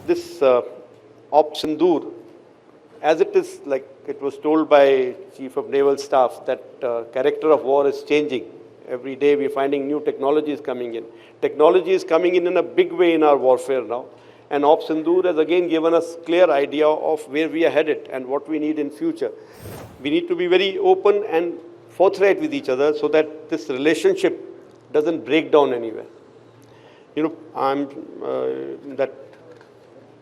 This Op Sindoor, as it is, like it was told by Chief of Naval Staff, that character of war is changing. Every day we're finding new technologies coming in. Technology is coming in a big way in our warfare now. And Op Sindoor has again given us clear idea of where we are headed and what we need in future. We need to be very open and forthright with each other so that this relationship doesn't break down anywhere. You know, that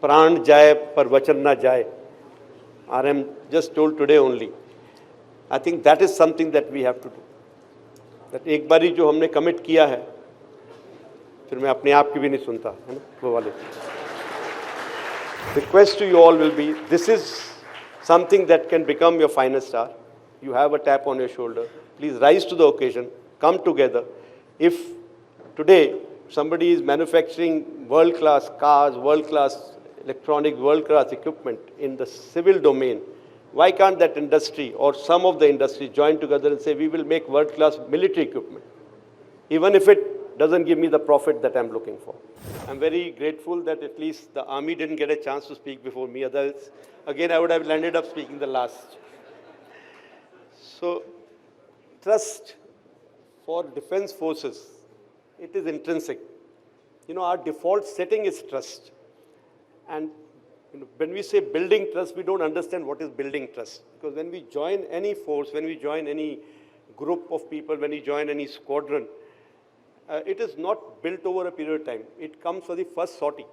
pran jaye par vachan na jaye. I am just told today only. I think that is something that we have to do. That एक बारी जो हमने commit किया है, फिर मैं अपने आप की भी नहीं सुनता, है ना, वो वाले. Request to you all will be, this is something that can become your finest star. You have a tap on your shoulder. Please rise to the occasion, come together. If today somebody is manufacturing world-class cars, world-class electronic, world-class equipment in the civil domain, why can't that industry or some of the industry join together and say, we will make world-class military equipment, even if it doesn't give me the profit that I'm looking for. I'm very grateful that at least the army didn't get a chance to speak before me. Otherwise, again, I would have landed up speaking the last. So, trust for defense forces, it is intrinsic. You know, our default setting is trust. And when we say building trust, we don't understand what is building trust. Because when we join any force, when we join any group of people, when we join any squadron, it is not built over a period of time. It comes for the first sortie.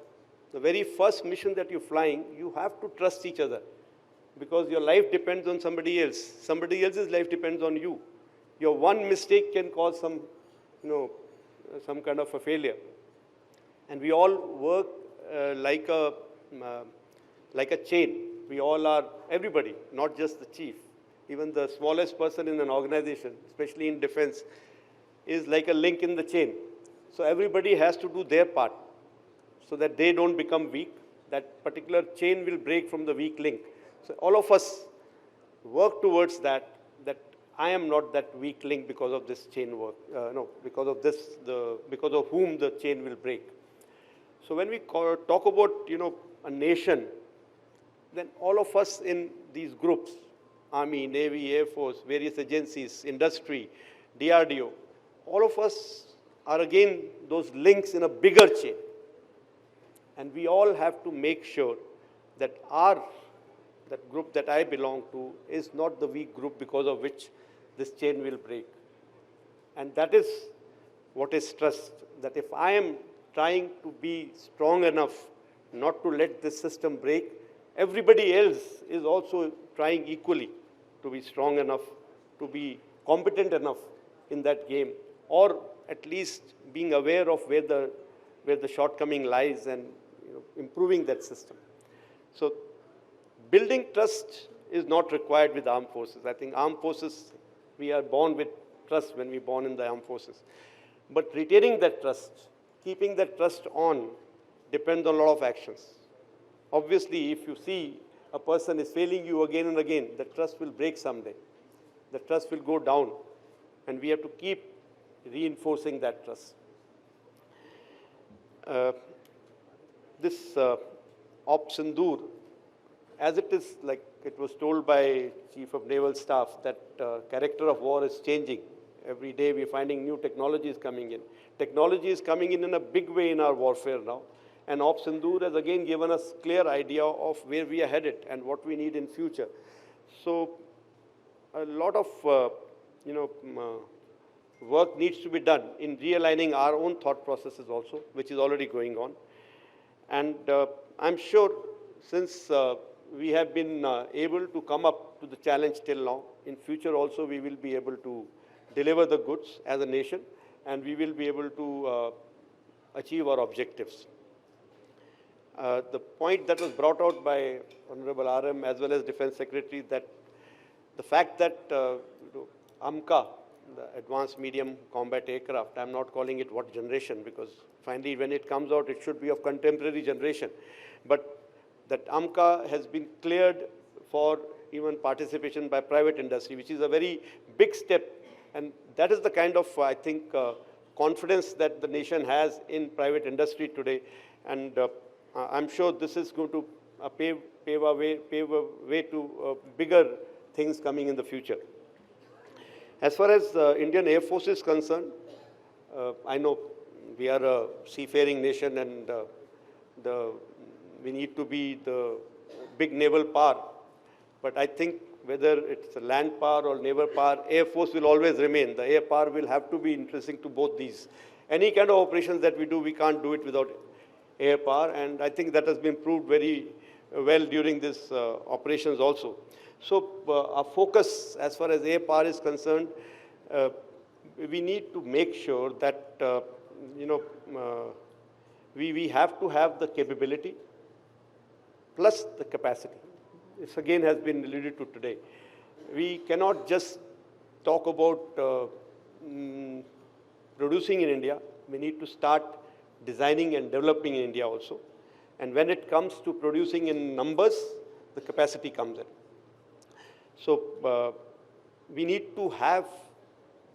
The very first mission that you're flying, you have to trust each other. Because your life depends on somebody else. Somebody else's life depends on you. Your one mistake can cause some, some kind of a failure. And we all work like a chain. We all are, everybody, not just the chief. Even the smallest person in an organization, especially in defense, is like a link in the chain. So everybody has to do their part so that they don't become weak. That particular chain will break from the weak link. So all of us work towards that I am not that weak link because of this chain work, because of whom the chain will break. So when we talk about, a nation, then all of us in these groups, Army, Navy, Air Force, various agencies, industry, DRDO, all of us are again those links in a bigger chain. And we all have to make sure that that group that I belong to is not the weak group because of which this chain will break. And that is what is trust, that if I am trying to be strong enough not to let this system break, everybody else is also trying equally to be strong enough, to be competent enough in that game, or at least being aware of where the shortcoming lies and improving that system. So building trust is not required with armed forces. I think armed forces, we are born with trust when we're born in the armed forces. But retaining that trust, keeping that trust on, depends on a lot of actions. Obviously, if you see a person is failing you again and again, the trust will break someday. The trust will go down, and we have to keep reinforcing that trust. This Op Sindoor, as it is, like it was told by Chief of Naval Staff, that character of war is changing. Every day we're finding new technologies coming in. Technology is coming in a big way in our warfare now. And Op Sindoor has again given us clear idea of where we are headed and what we need in future. So a lot of work needs to be done in realigning our own thought processes also, which is already going on. And I'm sure since we have been able to come up to the challenge till now, in future also we will be able to deliver the goods as a nation, and we will be able to achieve our objectives. The point that was brought out by Honorable RM as well as Defense Secretary, that the fact that AMCA, the Advanced Medium Combat Aircraft, I'm not calling it what generation, because finally when it comes out it should be of contemporary generation, but that AMCA has been cleared for even participation by private industry, which is a very big step. And that is the kind of, I think, confidence that the nation has in private industry today. And I'm sure this is going to pave a way to bigger things coming in the future. As far as the Indian Air Force is concerned, I know we are a seafaring nation and we need to be the big naval power. But I think whether it's a land power or naval power, Air Force will always remain. The air power will have to be interesting to both these. Any kind of operations that we do, we can't do it without air power. And I think that has been proved very well during these operations also. So our focus as far as air power is concerned, we need to make sure that, we have to have the capability plus the capacity. This again has been alluded to today. We cannot just talk about producing in India. We need to start designing and developing in India also. And when it comes to producing in numbers, the capacity comes in. So we need to have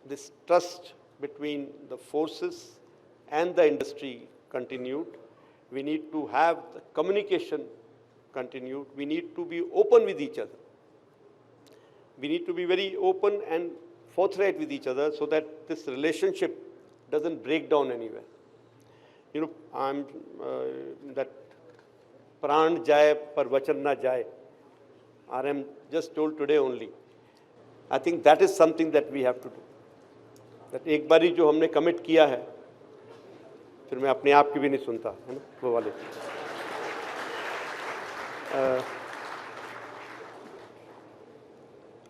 this trust between the forces and the industry continued. We need to have the communication continued. We need to be open with each other. We need to be very open and forthright with each other so that this relationship doesn't break down anywhere. I'm that pran jaye par vachan na jaye. RM just told today only. I think that is something that we have to do. That एक बारी जो हमने commit किया है, फिर मैं अपने आप की भी नहीं सुनता, है ना, वो वाले.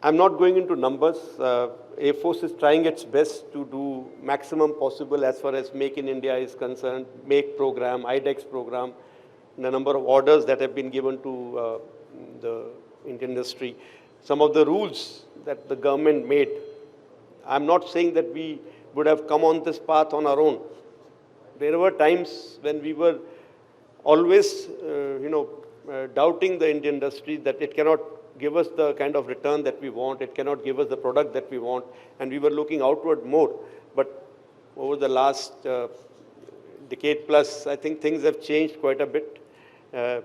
I'm not going into numbers. Air Force is trying its best to do maximum possible as far as Make in India is concerned, MAKE program, IDEX program, the number of orders that have been given to the Indian industry, some of the rules that the government made. I'm not saying that we would have come on this path on our own. There were times when we were always, doubting the Indian industry that it cannot give us the kind of return that we want, it cannot give us the product that we want, and we were looking outward more. But over the last decade plus, I think things have changed quite a bit. A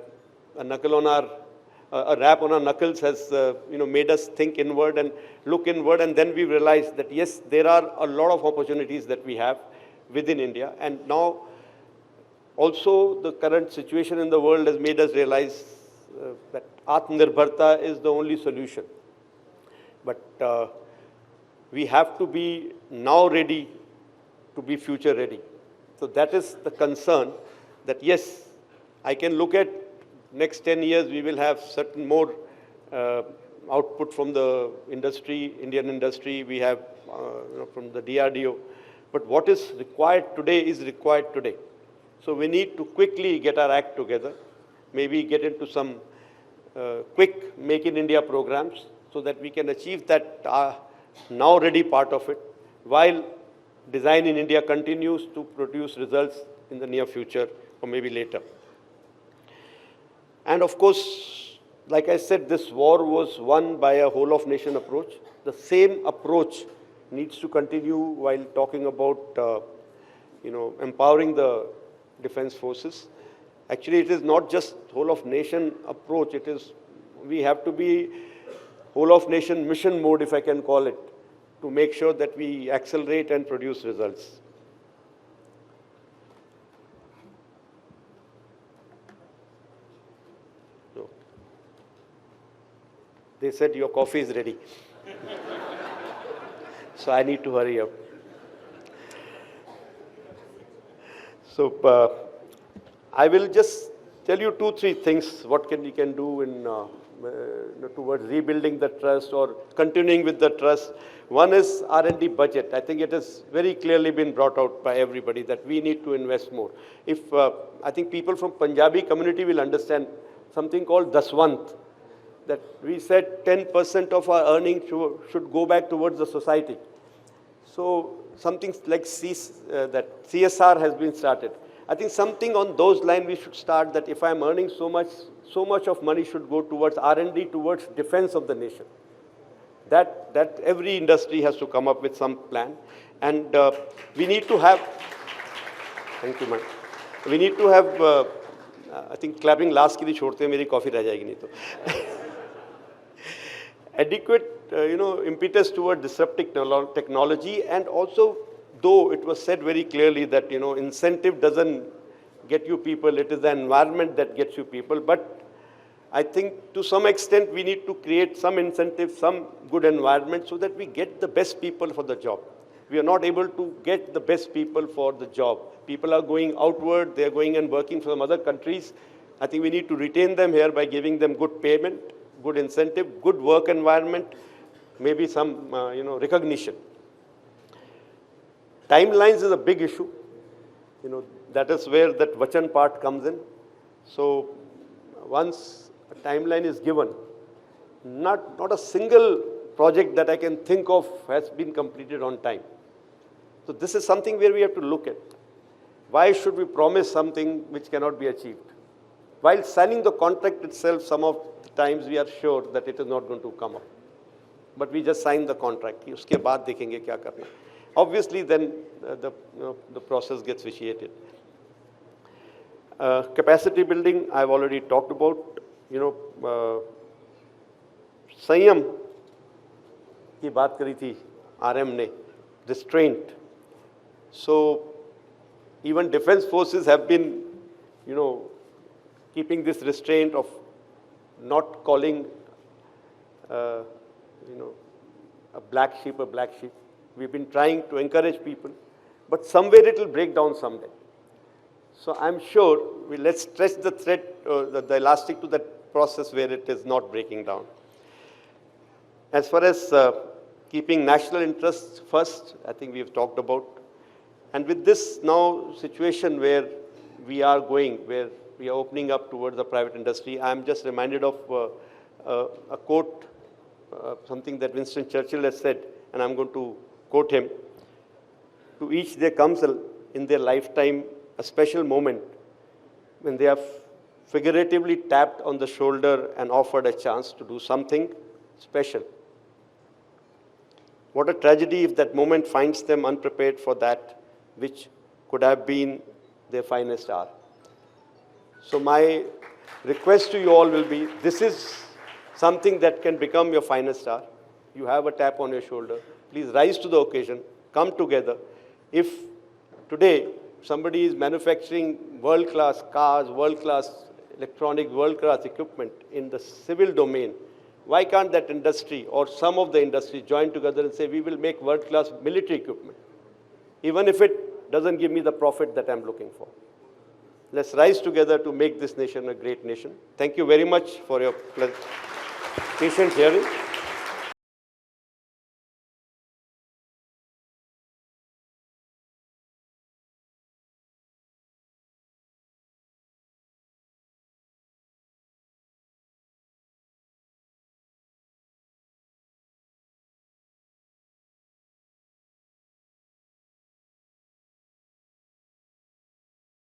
rap on our knuckles has made us think inward and look inward, and then we realized that yes, there are a lot of opportunities that we have within India. And now also the current situation in the world has made us realize that Atmarnirbharta is the only solution. But we have to be now ready to be future ready. So that is the concern, that yes, I can look at next 10 years, we will have certain more output from the industry, Indian industry, we have from the DRDO. But what is required today is required today. So we need to quickly get our act together, maybe get into some quick Make in India programs so that we can achieve that now ready part of it, while Design in India continues to produce results in the near future or maybe later. And of course, like I said, this war was won by a whole of nation approach. The same approach needs to continue while talking about empowering the defense forces. Actually, it is not just whole of nation approach. It is, we have to be whole of nation mission mode, if I can call it, to make sure that we accelerate and produce results. So, they said your coffee is ready. So I need to hurry up. So I will just tell you 2-3 things what we can do in towards rebuilding the trust or continuing with the trust. One is R&D budget. I think it has very clearly been brought out by everybody that we need to invest more. If I think people from Punjabi community will understand something called Daswant, that we said 10% of our earnings should go back towards the society. So something like that CSR has been started. I think something on those lines we should start, that if I'm earning so much of money should go towards R&D, towards defense of the nation. That every industry has to come up with some plan. And we need to have, thank you, ma'am. We need to have I think clapping last के लिए छोड़ते हैं, मेरी coffee रह जाएगी नहीं तो. Adequate, impetus toward disruptive technology, and also, though it was said very clearly that, incentive doesn't get you people, it is the environment that gets you people. But I think to some extent we need to create some incentive, some good environment so that we get the best people for the job. We are not able to get the best people for the job. People are going outward, they are going and working from other countries. I think we need to retain them here by giving them good payment, good incentive, good work environment, maybe some recognition. Timelines is a big issue. That is where that Vachan part comes in. So once a timeline is given, not a single project that I can think of has been completed on time. So this is something where we have to look at. Why should we promise something which cannot be achieved? While signing the contract itself, some of the times we are sure that it is not going to come up. But we just sign the contract. Uske baad dekhenge kya karna. Obviously, then the process gets vitiated. Capacity building, I've already talked about. संयम की बात करी थी RM ने, restraint. So even defense forces have been, keeping this restraint of not calling, a black sheep a black sheep. We've been trying to encourage people, but somewhere it will break down someday. So I'm sure let's stretch the thread, the elastic to that process where it is not breaking down. As far as keeping national interests first, I think we have talked about. And with this now situation where we are going, where we are opening up towards the private industry, I'm just reminded of a quote, something that Winston Churchill has said, and I'm going to quote him. To each there comes in their lifetime a special moment when they are figuratively tapped on the shoulder and offered a chance to do something special. What a tragedy if that moment finds them unprepared for that which could have been their finest hour. So my request to you all will be, this is something that can become your finest hour. You have a tap on your shoulder. Please rise to the occasion, come together. If today somebody is manufacturing world-class cars, world-class electronic, world-class equipment in the civil domain, why can't that industry or some of the industry join together and say, we will make world-class military equipment, even if it doesn't give me the profit that I'm looking for. Let's rise together to make this nation a great nation. Thank you very much for your patient hearing.